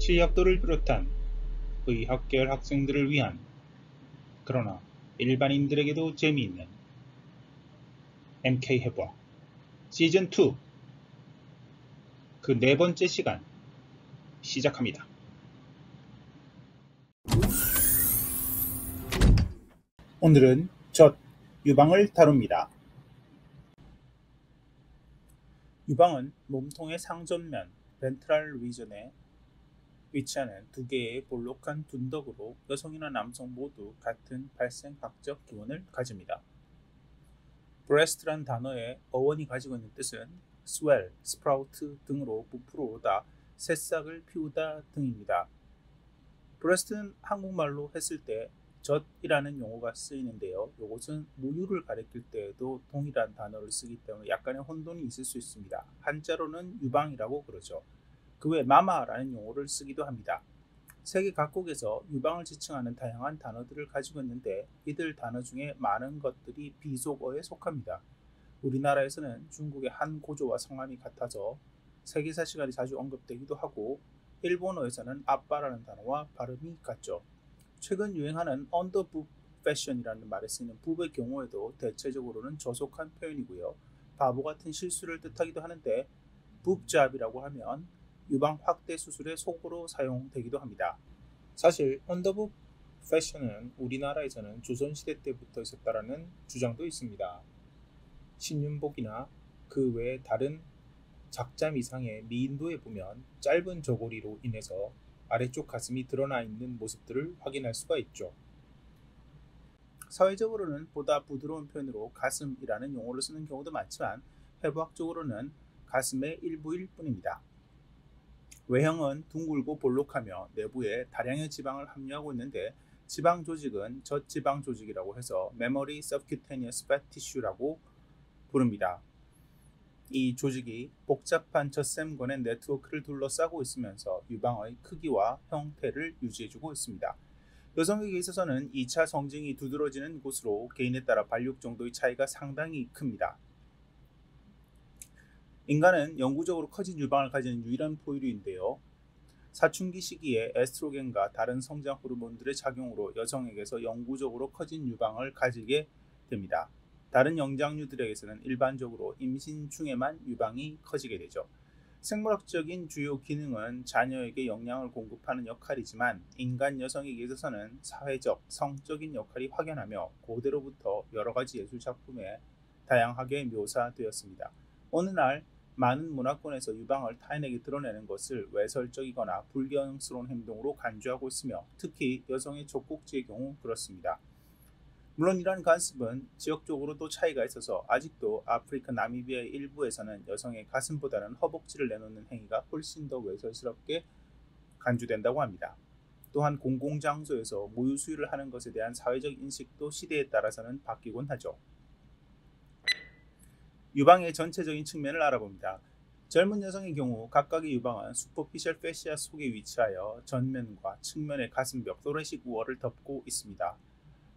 실력도를 비롯한 의학계열 학생들을 위한, 그러나 일반인들에게도 재미있는 MK해부학 시즌2 그 네 번째 시간 시작합니다. 오늘은 젖, 유방을 다룹니다. 유방은 몸통의 상전면 벤트럴 리전에 위치하는 두 개의 볼록한 둔덕으로 여성이나 남성 모두 같은 발생학적 기원을 가집니다. breast란 단어의 어원이 가지고 있는 뜻은 swell, sprout 등으로 부풀어 오르다, 새싹을 피우다 등입니다. breast는 한국말로 했을 때 젖이라는 용어가 쓰이는데요. 이것은 무유를 가리킬 때에도 동일한 단어를 쓰기 때문에 약간의 혼돈이 있을 수 있습니다. 한자로는 유방이라고 그러죠. 그 외 마마라는 용어를 쓰기도 합니다. 세계 각국에서 유방을 지칭하는 다양한 단어들을 가지고 있는데 이들 단어 중에 많은 것들이 비속어에 속합니다. 우리나라에서는 중국의 한 고조와 성함이 같아서 세계사 시간이 자주 언급되기도 하고, 일본어에서는 아빠라는 단어와 발음이 같죠. 최근 유행하는 언더부브 패션이라는 말에 쓰이는 부브의 경우에도 대체적으로는 저속한 표현이고요. 바보 같은 실수를 뜻하기도 하는데 부브잡이라고 하면 유방 확대 수술의 속어로 사용되기도 합니다. 사실 언더부브 패션은 우리나라에서는 조선시대 때부터 있었다라는 주장도 있습니다. 신윤복이나 그 외 다른 작잠 이상의 미인도에 보면 짧은 저고리로 인해서 아래쪽 가슴이 드러나 있는 모습들을 확인할 수가 있죠. 사회적으로는 보다 부드러운 표현으로 가슴이라는 용어를 쓰는 경우도 많지만 해부학적으로는 가슴의 일부일 뿐입니다. 외형은 둥글고 볼록하며 내부에 다량의 지방을 함유하고 있는데, 지방 조직은 젖지방 조직이라고 해서 memory subcutaneous fat tissue라고 부릅니다. 이 조직이 복잡한 젖샘권의 네트워크를 둘러싸고 있으면서 유방의 크기와 형태를 유지해주고 있습니다. 여성에게 있어서는 2차 성징이 두드러지는 곳으로 개인에 따라 발육 정도의 차이가 상당히 큽니다. 인간은 영구적으로 커진 유방을 가지는 유일한 포유류인데요. 사춘기 시기에 에스트로겐과 다른 성장 호르몬들의 작용으로 여성에게서 영구적으로 커진 유방을 가지게 됩니다. 다른 영장류들에게서는 일반적으로 임신 중에만 유방이 커지게 되죠. 생물학적인 주요 기능은 자녀에게 영양을 공급하는 역할이지만 인간 여성에게 있어서는 사회적, 성적인 역할이 확연하며 고대로부터 여러 가지 예술 작품에 다양하게 묘사되었습니다. 어느 날 많은 문화권에서 유방을 타인에게 드러내는 것을 외설적이거나 불경스러운 행동으로 간주하고 있으며 특히 여성의 젖꼭지의 경우 그렇습니다. 물론 이러한 관습은 지역적으로도 차이가 있어서 아직도 아프리카 나미비아의 일부에서는 여성의 가슴보다는 허벅지를 내놓는 행위가 훨씬 더 외설스럽게 간주된다고 합니다. 또한 공공장소에서 모유 수유를 하는 것에 대한 사회적 인식도 시대에 따라서는 바뀌곤 하죠. 유방의 전체적인 측면을 알아봅니다. 젊은 여성의 경우 각각의 유방은 슈퍼피셜 패시아 속에 위치하여 전면과 측면의 가슴벽 또래식 우월을 덮고 있습니다.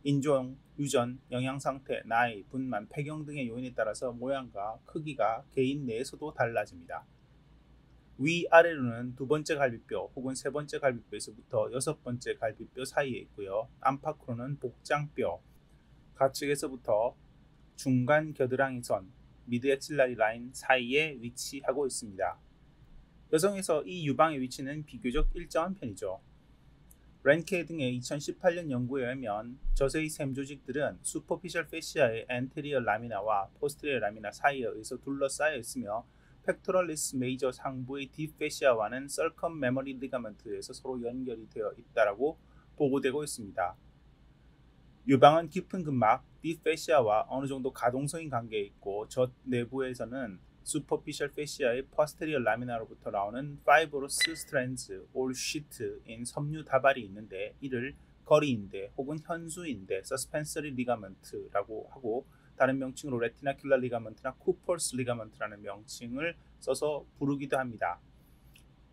인종, 유전, 영양상태, 나이, 분만, 폐경 등의 요인에 따라서 모양과 크기가 개인 내에서도 달라집니다. 위아래로는 두 번째 갈비뼈 혹은 세 번째 갈비뼈에서부터 여섯 번째 갈비뼈 사이에 있고요. 안팎으로는 복장뼈, 가측에서부터 중간 겨드랑이 선, 미드 엑실라리 라인 사이에 위치하고 있습니다. 여성에서 이 유방의 위치는 비교적 일정한 편이죠. 렌케 등의 2018년 연구에 의하면 젖의 샘 조직들은 슈퍼피셜 패시아의 엔테리어 라미나와 포스테리어 라미나 사이에 의해서 둘러싸여 있으며 팩토럴리스 메이저 상부의 딥패시아와는 썰컴 메모리 리가먼트에서 서로 연결이 되어 있다고 보고되고 있습니다. 유방은 깊은 근막, 딥패시아와 어느 정도 가동성인 관계에 있고 젖 내부에서는 슈퍼피셜 패시아의 포스테리어 라미나로부터 나오는 파이브로스 스트랜드 올 시트인 섬유 다발이 있는데 이를 거리인대 혹은 현수인대 서스펜서리 리가먼트라고 하고 다른 명칭으로 레티나큘라 리가먼트나 쿠퍼스 리가먼트라는 명칭을 써서 부르기도 합니다.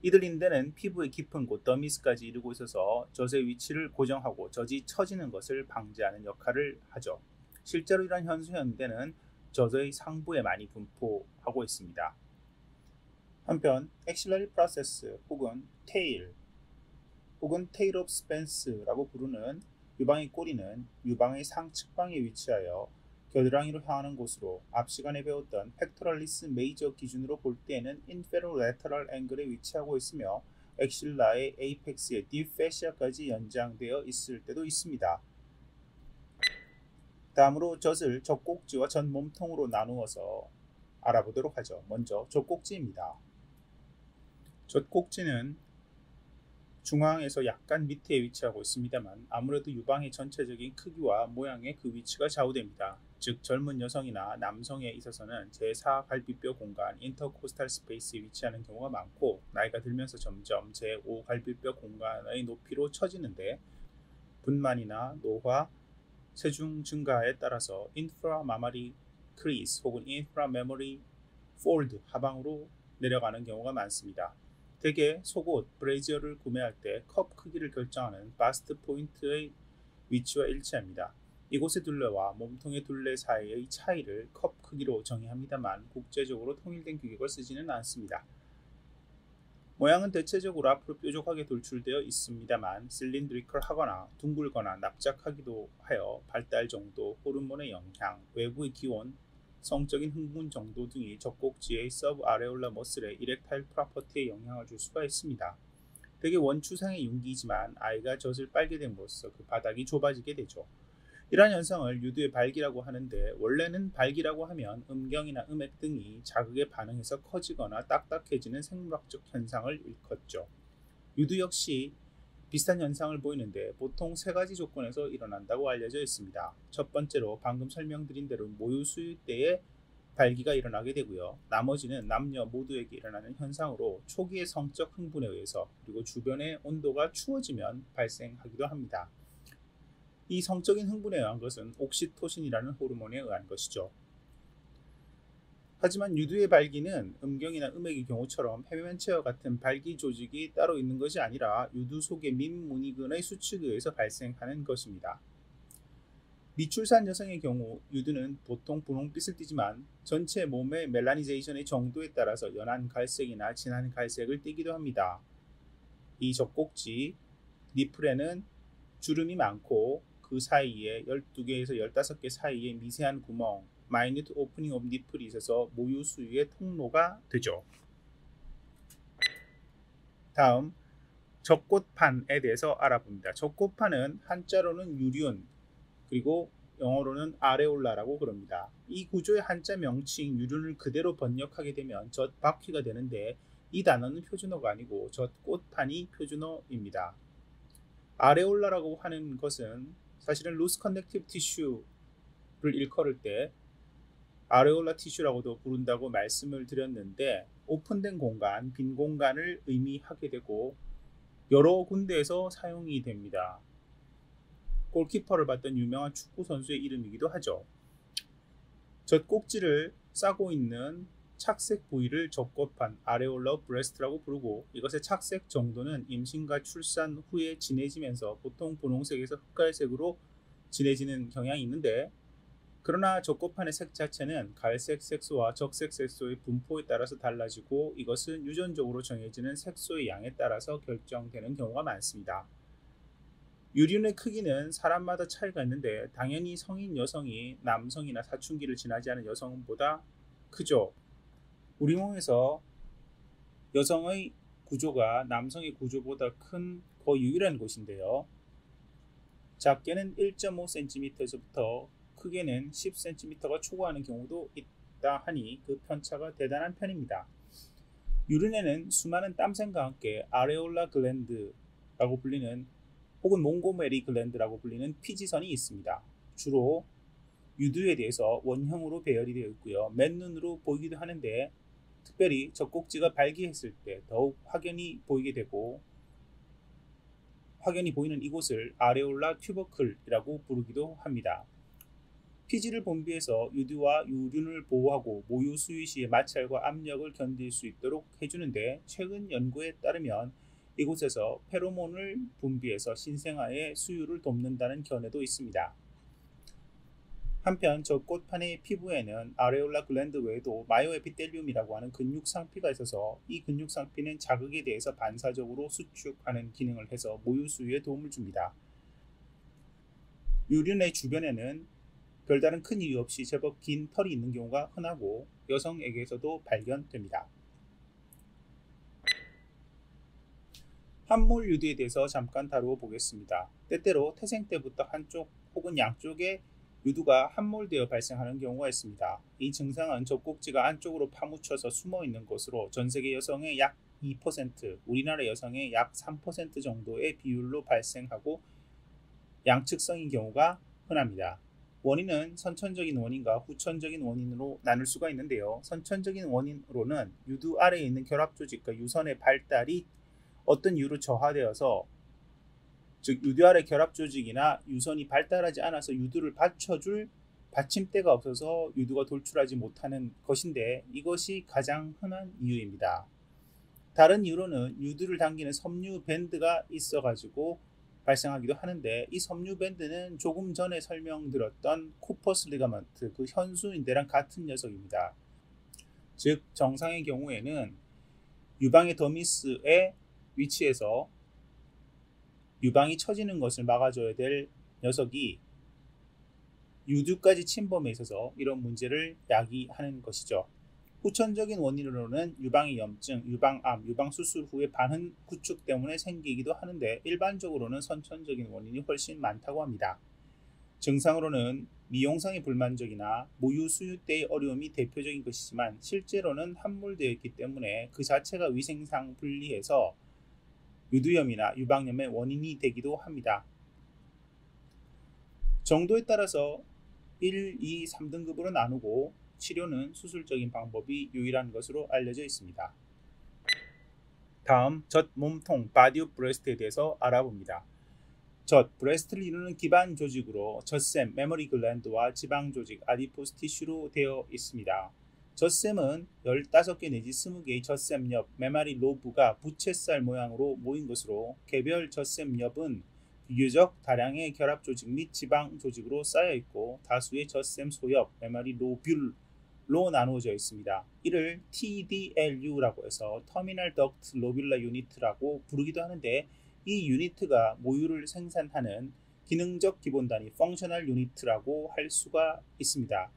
이들 인대는 피부의 깊은 곳 더미스까지 이르고 있어서 젖의 위치를 고정하고 젖이 처지는 것을 방지하는 역할을 하죠. 실제로 이런 현수인대는 젖의 상부에 많이 분포하고 있습니다. 한편 엑실러리 프로세스 혹은 테일, 혹은 테일 오브 스펜스라고 부르는 유방의 꼬리는 유방의 상측방에 위치하여 겨드랑이로 향하는 곳으로 앞 시간에 배웠던 팩토럴리스 메이저 기준으로 볼 때에는 인페로레터럴 앵글에 위치하고 있으며 엑실라의 에이펙스에 딥패시아까지 연장되어 있을 때도 있습니다. 다음으로 젖을 젖꼭지와 전 몸통으로 나누어서 알아보도록 하죠. 먼저 젖꼭지입니다. 젖꼭지는 중앙에서 약간 밑에 위치하고 있습니다만 아무래도 유방의 전체적인 크기와 모양의 그 위치가 좌우됩니다. 즉 젊은 여성이나 남성에 있어서는 제4 갈비뼈 공간 인터코스탈 스페이스에 위치하는 경우가 많고 나이가 들면서 점점 제5 갈비뼈 공간의 높이로 처지는데 분만이나 노화, 체중 증가에 따라서 인프라마마리 크리스 혹은 인프라메모리 폴드 하방으로 내려가는 경우가 많습니다. 대개 속옷, 브레이지어를 구매할 때 컵 크기를 결정하는 바스트 포인트의 위치와 일치합니다. 이곳의 둘레와 몸통의 둘레 사이의 차이를 컵 크기로 정의합니다만 국제적으로 통일된 규격을 쓰지는 않습니다. 모양은 대체적으로 앞으로 뾰족하게 돌출되어 있습니다만 실린드리컬하거나 둥글거나 납작하기도 하여 발달 정도, 호르몬의 영향, 외부의 기온, 성적인 흥분 정도 등이 젖꼭지의 서브 아레올라 머슬의 이렉타일 프로퍼티에 영향을 줄 수가 있습니다. 대개 원추상의 윤기이지만 아이가 젖을 빨게 됨으로써 그 바닥이 좁아지게 되죠. 이러한 현상을 유두의 발기라고 하는데 원래는 발기라고 하면 음경이나 음액 등이 자극에 반응해서 커지거나 딱딱해지는 생물학적 현상을 일컫죠. 유두 역시 비슷한 현상을 보이는데 보통 세 가지 조건에서 일어난다고 알려져 있습니다. 첫 번째로 방금 설명드린 대로 모유 수유 때에 발기가 일어나게 되고요. 나머지는 남녀 모두에게 일어나는 현상으로 초기의 성적 흥분에 의해서 그리고 주변의 온도가 추워지면 발생하기도 합니다. 이 성적인 흥분에 의한 것은 옥시토신이라는 호르몬에 의한 것이죠. 하지만 유두의 발기는 음경이나 음액의 경우처럼 해면체와 같은 발기 조직이 따로 있는 것이 아니라 유두 속의 민문이근의 수축에 의해서 발생하는 것입니다. 미출산 여성의 경우 유두는 보통 분홍빛을 띠지만 전체 몸의 멜라니제이션의 정도에 따라서 연한 갈색이나 진한 갈색을 띠기도 합니다. 이 젖꼭지, 니플에는 주름이 많고 그 사이에 12개에서 15개 사이에 미세한 구멍, 마이뉴트 오프닝 오브 니플이 있어서 모유 수유의 통로가 되죠. 다음 젖꽃판에 대해서 알아봅니다. 젖꽃판은 한자로는 유륜 그리고 영어로는 아레올라라고 그럽니다. 이 구조의 한자 명칭 유륜을 그대로 번역하게 되면 젖바퀴가 되는데 이 단어는 표준어가 아니고 젖꽃판이 표준어입니다. 아레올라라고 하는 것은 사실은 루스 커넥티브 티슈를 일컬을 때 아레올라 티슈라고도 부른다고 말씀을 드렸는데 오픈된 공간, 빈 공간을 의미하게 되고 여러 군데에서 사용이 됩니다. 골키퍼를 봤던 유명한 축구 선수의 이름이기도 하죠. 젖꼭지를 싸고 있는 착색 부위를 젖꽃판, 아레올라 브레스트라고 부르고 이것의 착색 정도는 임신과 출산 후에 진해지면서 보통 분홍색에서 흑갈색으로 진해지는 경향이 있는데 그러나 젖꽃판의 색 자체는 갈색 색소와 적색 색소의 분포에 따라서 달라지고 이것은 유전적으로 정해지는 색소의 양에 따라서 결정되는 경우가 많습니다. 유륜의 크기는 사람마다 차이가 있는데 당연히 성인 여성이 남성이나 사춘기를 지나지 않은 여성보다 크죠. 우리 몸에서 여성의 구조가 남성의 구조보다 큰 거의 유일한 곳인데요. 작게는 1.5cm에서부터 크게는 10cm가 초과하는 경우도 있다 하니 그 편차가 대단한 편입니다. 유륜에는 수많은 땀샘과 함께 아레올라 글랜드라고 불리는 혹은 몽고메리 글랜드라고 불리는 피지선이 있습니다. 주로 유두에 대해서 원형으로 배열이 되어 있고요. 맨눈으로 보이기도 하는데 특별히 젖꼭지가 발기했을 때 더욱 확연히 보이게 되고 확연히 보이는 이곳을 아레올라 튜버클이라고 부르기도 합니다. 피지를 분비해서 유두와 유륜을 보호하고 모유 수유 시의 마찰과 압력을 견딜 수 있도록 해주는데 최근 연구에 따르면 이곳에서 페로몬을 분비해서 신생아의 수유를 돕는다는 견해도 있습니다. 한편 젖꽃판의 피부에는 아레올라 글랜드 외에도 마요에피텔리움이라고 하는 근육상피가 있어서 이 근육상피는 자극에 대해서 반사적으로 수축하는 기능을 해서 모유 수유에 도움을 줍니다. 유륜의 주변에는 별다른 큰 이유 없이 제법 긴 털이 있는 경우가 흔하고 여성에게서도 발견됩니다. 함몰 유두에 대해서 잠깐 다루어 보겠습니다. 때때로 태생 때부터 한쪽 혹은 양쪽의 유두가 함몰되어 발생하는 경우가 있습니다. 이 증상은 젖꼭지가 안쪽으로 파묻혀서 숨어 있는 것으로 전 세계 여성의 약 2%, 우리나라 여성의 약 3% 정도의 비율로 발생하고 양측성인 경우가 흔합니다. 원인은 선천적인 원인과 후천적인 원인으로 나눌 수가 있는데요. 선천적인 원인으로는 유두 아래에 있는 결합 조직과 유선의 발달이 어떤 이유로 저하되어서, 즉 유두 아래 결합 조직이나 유선이 발달하지 않아서 유두를 받쳐줄 받침대가 없어서 유두가 돌출하지 못하는 것인데, 이것이 가장 흔한 이유입니다. 다른 이유로는 유두를 당기는 섬유 밴드가 있어가지고 발생하기도 하는데, 이 섬유 밴드는 조금 전에 설명드렸던 쿠퍼스 리가먼트, 그 현수인대랑 같은 녀석입니다. 즉 정상의 경우에는 유방의 더미스의 위치에서 유방이 처지는 것을 막아줘야 될 녀석이 유두까지 침범해 있어서 이런 문제를 야기하는 것이죠. 후천적인 원인으로는 유방의 염증, 유방암, 유방수술 후의 반응 구축 때문에 생기기도 하는데, 일반적으로는 선천적인 원인이 훨씬 많다고 합니다. 증상으로는 미용상의 불만족이나 모유 수유 때의 어려움이 대표적인 것이지만, 실제로는 함몰되어 있기 때문에 그 자체가 위생상 불리해서 유두염이나 유방염의 원인이 되기도 합니다. 정도에 따라서 1, 2, 3등급으로 나누고 치료는 수술적인 방법이 유일한 것으로 알려져 있습니다. 다음 젖 몸통 바디 오브 브레스트에 대해서 알아봅니다. 젖, 브레스트를 이루는 기반 조직으로 젖샘, 메모리 글랜드와 지방 조직, 아디포스 티슈로 되어 있습니다. 젖샘은 15개 내지 20개의 젖샘엽, 메마리 로브가 부채살 모양으로 모인 것으로, 개별 젖샘엽은 비교적 다량의 결합 조직 및 지방 조직으로 쌓여 있고, 다수의 젖샘 소엽, 메마리 로뷸로 나누어져 있습니다. 이를 TDLU라고 해서 터미널 덕트 로뷸라 유니트라고 부르기도 하는데, 이 유니트가 모유를 생산하는 기능적 기본 단위 펑셔널 유니트라고 할 수가 있습니다.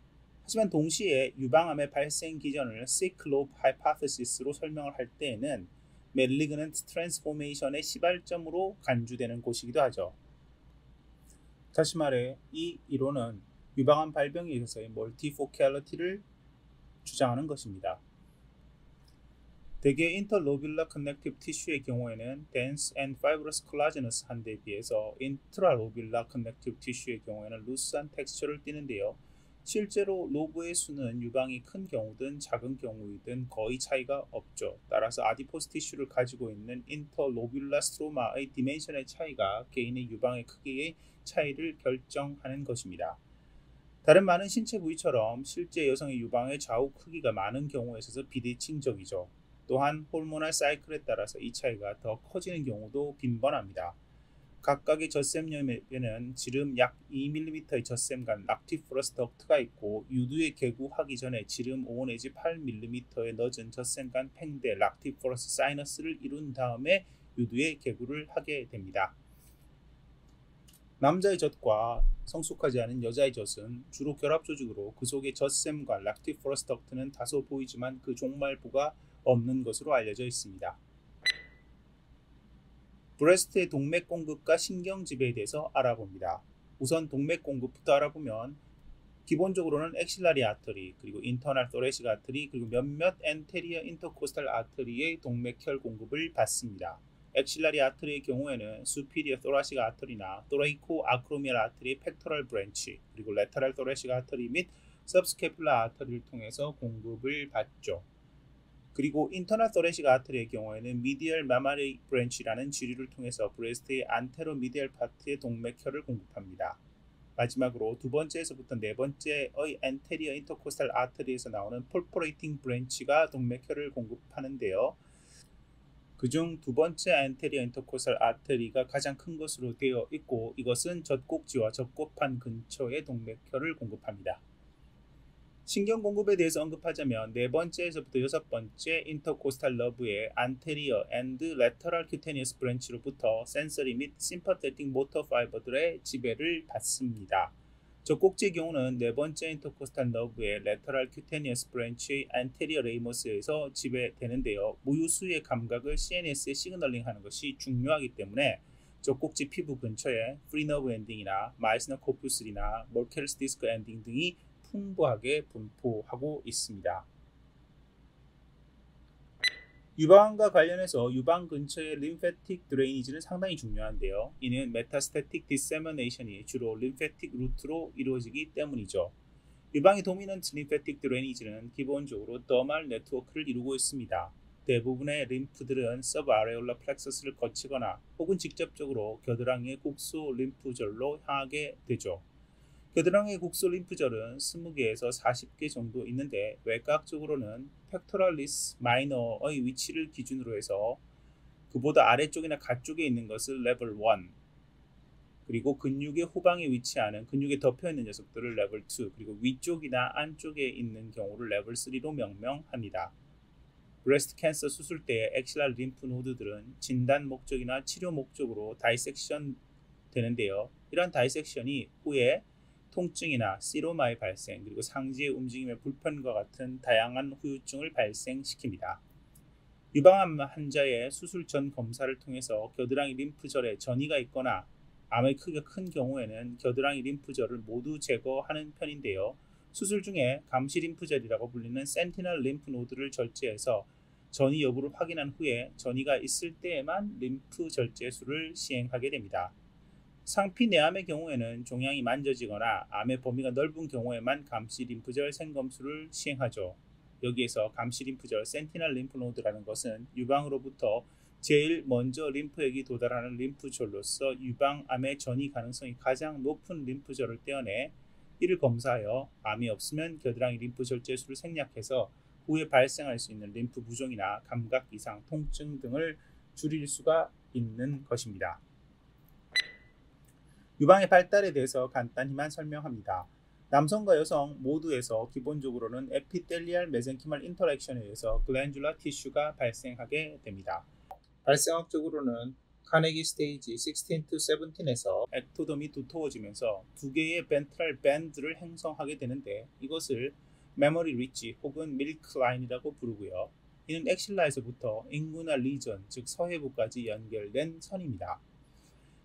하지만 동시에 유방암의 발생 기전을 sick lobe hypothesis로 설명을 할 때에는 malignant transformation의 시발점으로 간주되는 곳이기도 하죠. 다시 말해 이 이론은 유방암 발병에 있어서의 멀티포컬리티를 주장하는 것입니다. 대개 인터로뷸라 커넥티브 티슈의 경우에는 dense and fibrous collagenous 한데 비해서 인트라로뷸라 커넥티브 티슈의 경우에는 루스한 텍스처를 띠는데요. 실제로 로브의 수는 유방이 큰 경우든 작은 경우이든 거의 차이가 없죠. 따라서 아디포스 티슈를 가지고 있는 인터로뷸라 스트로마의 디멘션의 차이가 개인의 유방의 크기의 차이를 결정하는 것입니다. 다른 많은 신체 부위처럼 실제 여성의 유방의 좌우 크기가 많은 경우에 있어서 비대칭적이죠. 또한 호르모널 사이클에 따라서 이 차이가 더 커지는 경우도 빈번합니다. 각각의 젖샘염에는 지름 약 2mm의 젖샘간 락티포러스 덕트가 있고, 유두에 개구하기 전에 지름 5 내지 8mm의 늦은 젖샘간 팽대 락티포러스 사이너스를 이룬 다음에 유두에 개구를 하게 됩니다. 남자의 젖과 성숙하지 않은 여자의 젖은 주로 결합 조직으로 그 속의 젖샘과 락티포러스 덕트는 다소 보이지만 그 종말부가 없는 것으로 알려져 있습니다. 브레스트의 동맥 공급과 신경 지배에 대해서 알아봅니다. 우선 동맥 공급부터 알아보면, 기본적으로는 엑실라리 아터리, 그리고 인터널 토레식 아터리, 그리고 몇몇 엔테리어 인터코스탈 아터리의 동맥혈 공급을 받습니다. 엑실라리 아터리의 경우에는 수피리어 토라식 아터리나 토레이코 아크로미얼 아터리의 팩토럴 브랜치, 그리고 레터럴 토레식 아터리 및 सब스캐듈라 아터리를 통해서 공급을 받죠. 그리고 인터널 토레식 아터리의 경우에는 미디얼 마마리 브랜치라는 지류를 통해서 브레스트의 안테로 미디얼 파트의 동맥혈을 공급합니다. 마지막으로 두 번째에서부터 네 번째의 엔테리어 인터코스탈 아터리에서 나오는 폴포레이팅 브랜치가 동맥혈을 공급하는데요. 그중 두 번째 안테리어 인터코스탈 아테리가 가장 큰 것으로 되어 있고 이것은 젖꼭지와 젖꽃판 근처의 동맥혈을 공급합니다. 신경 공급에 대해서 언급하자면 네 번째에서부터 여섯 번째 인터코스탈 너브의 안테리어 앤드 레터럴 큐테니어스 브랜치로부터 센서리 및 심퍼테틱 모터 파이버들의 지배를 받습니다. 젖꼭지의 경우는 네 번째 인터코스탈 너브의 레터럴 큐테니어스 브랜치의 안테리어 레이머스에서 지배되는데요. 무유수의 감각을 CNS에 시그널링하는 것이 중요하기 때문에 젖꼭지 피부 근처에 프리너브 엔딩이나 마이스너 코푸스리나 몰케르스 디스크 엔딩 등이 풍부하게 분포하고 있습니다. 유방암과 관련해서 유방 근처의 림페틱 드레이니지는 상당히 중요한데요. 이는 메타스태틱 디세미네이션이 주로 림페틱 루트로 이루어지기 때문이죠. 유방의 도미넌트 림페틱 드레이니지는 기본적으로 더말 네트워크를 이루고 있습니다. 대부분의 림프들은 서브아레올라 플렉서스를 거치거나 혹은 직접적으로 겨드랑이의 국소 림프절로 향하게 되죠. 겨드랑이의 국소 림프절은 20개에서 40개 정도 있는데 외곽적으로는 팩토랄리스 마이너의 위치를 기준으로 해서 그보다 아래쪽이나 가쪽에 있는 것을 레벨 1, 그리고 근육의 후방에 위치하는 근육에 덮여있는 녀석들을 레벨 2, 그리고 위쪽이나 안쪽에 있는 경우를 레벨 3로 명명합니다. 브레스트 캔서 수술 때의 엑실랄 림프 노드들은 진단 목적이나 치료 목적으로 다이섹션 되는데요. 이러한 다이섹션이 후에 통증이나 시로마의 발생, 그리고 상지의 움직임의 불편과 같은 다양한 후유증을 발생시킵니다. 유방암 환자의 수술 전 검사를 통해서 겨드랑이 림프절에 전이가 있거나 암의 크기가 큰 경우에는 겨드랑이 림프절을 모두 제거하는 편인데요. 수술 중에 감시 림프절이라고 불리는 센티널 림프 노드를 절제해서 전이 여부를 확인한 후에 전이가 있을 때에만 림프 절제술을 시행하게 됩니다. 상피 내암의 경우에는 종양이 만져지거나 암의 범위가 넓은 경우에만 감시 림프절 생검술을 시행하죠. 여기에서 감시 림프절 센티널 림프노드라는 것은 유방으로부터 제일 먼저 림프액이 도달하는 림프절로서 유방암의 전이 가능성이 가장 높은 림프절을 떼어내 이를 검사하여 암이 없으면 겨드랑이 림프절제술을 생략해서 후에 발생할 수 있는 림프 부종이나 감각 이상, 통증 등을 줄일 수가 있는 것입니다. 유방의 발달에 대해서 간단히만 설명합니다. 남성과 여성 모두에서 기본적으로는 에피텔리알 메센키말 인터랙션에 의해서 글랜듈라 티슈가 발생하게 됩니다. 발생학적으로는 카네기 스테이지 16-17에서 액토덤이 두터워지면서 두 개의 벤트럴 밴드를 형성하게 되는데 이것을 메모리 리치 혹은 밀크 라인이라고 부르고요. 이는 엑실라에서부터 인구나 리전, 즉 서해부까지 연결된 선입니다.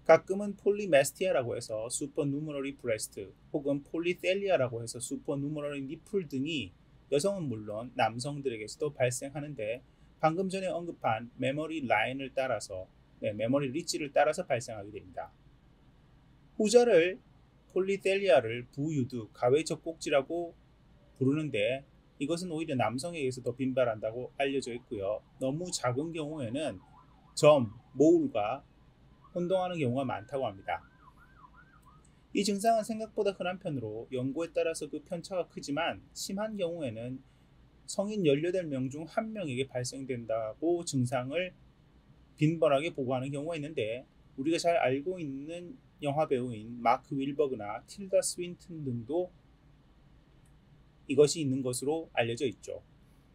가끔은 폴리메스티아라고 해서 슈퍼누머러리 브레스트 혹은 폴리텔리아라고 해서 슈퍼누머러리 니플 등이 여성은 물론 남성들에게서도 발생하는데 방금 전에 언급한 메모리 라인을 따라서 메모리 리치를 따라서 발생하게 됩니다. 후자를 폴리텔리아를 부유두, 가외 젖꼭지라고 부르는데 이것은 오히려 남성에게서 더 빈발한다고 알려져 있고요. 너무 작은 경우에는 점, 모울과 혼동하는 경우가 많다고 합니다. 이 증상은 생각보다 흔한 편으로 연구에 따라서 그 편차가 크지만 심한 경우에는 성인 18명 중 1명에게 발생된다고 증상을 빈번하게 보고하는 경우가 있는데 우리가 잘 알고 있는 영화배우인 마크 윌버그나 틸다 스윈튼 등도 이것이 있는 것으로 알려져 있죠.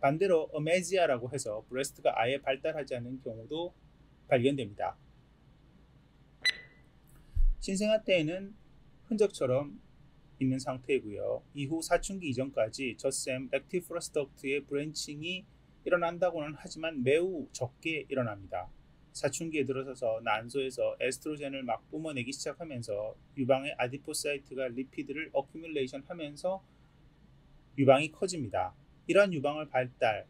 반대로 어메지아라고 해서 브레스트가 아예 발달하지 않은 경우도 발견됩니다. 신생아 때에는 흔적처럼 있는 상태이고요. 이후 사춘기 이전까지 젖샘 렉티프러스 덕트의 브랜칭이 일어난다고는 하지만 매우 적게 일어납니다. 사춘기에 들어서서 난소에서 에스트로겐을 막 뿜어내기 시작하면서 유방의 아디포사이트가 리피드를 어큐뮬레이션 하면서 유방이 커집니다. 이러한 유방의 발달을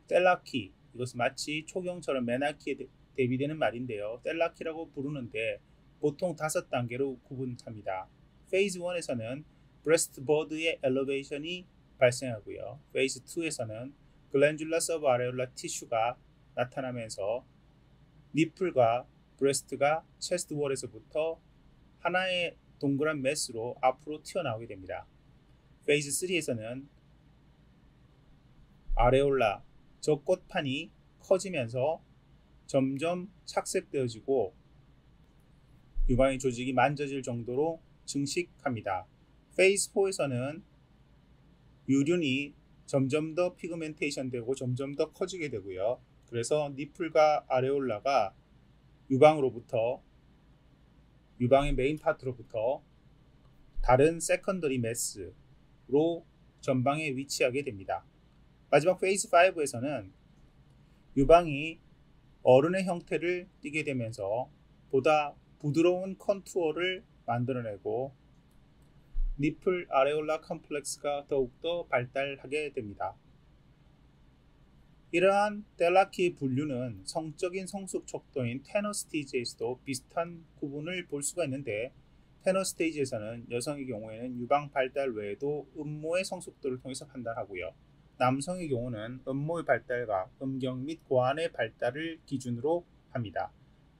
텔라키, 이것은 마치 초경처럼 맨아키에 대비되는 말인데요. 텔라키라고 부르는데 보통 5단계로 구분합니다. 페이즈 1에서는 브레스트 버드의 엘리베이션이 발생하고요. 페이즈 2에서는 글랜듈라 서브아레올라 티슈가 나타나면서 니플과 브레스트가 체스트 월에서부터 하나의 동그란 메스로 앞으로 튀어나오게 됩니다. 페이즈 3에서는 아레올라, 젖꽃판이 커지면서 점점 착색되어지고 유방의 조직이 만져질 정도로 증식합니다. 페이즈 4에서는 유륜이 점점 더 피그멘테이션 되고 점점 더 커지게 되고요. 그래서 니플과 아레올라가 유방의 메인 파트로부터 다른 세컨더리 매스로 전방에 위치하게 됩니다. 마지막 페이즈 5에서는 유방이 어른의 형태를 띠게 되면서 보다 부드러운 컨투어를 만들어내고 니플 아레올라 컴플렉스가 더욱더 발달하게 됩니다. 이러한 델라키 분류는 성적인 성숙 척도인 테너 스테이지에서도 비슷한 구분을 볼 수가 있는데, 테너 스테이지에서는 여성의 경우에는 유방 발달 외에도 음모의 성숙도를 통해서 판단하고요. 남성의 경우는 음모의 발달과 음경 및 고환의 발달을 기준으로 합니다.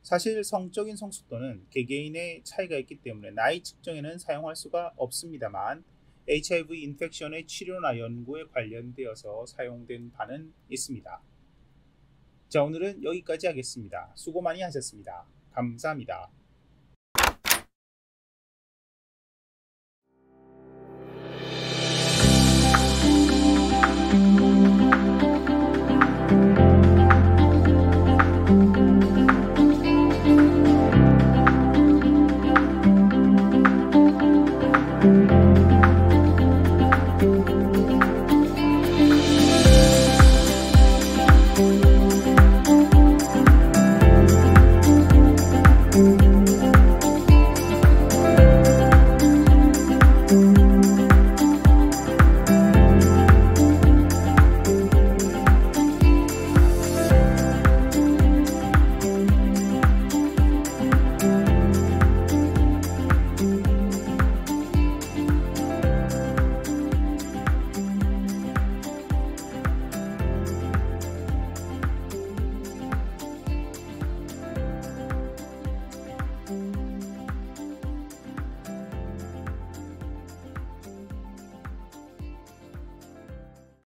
사실 성적인 성숙도는 개개인의 차이가 있기 때문에 나이 측정에는 사용할 수가 없습니다만 HIV 인펙션의 치료나 연구에 관련되어서 사용된 바는 있습니다. 자, 오늘은 여기까지 하겠습니다. 수고 많이 하셨습니다. 감사합니다.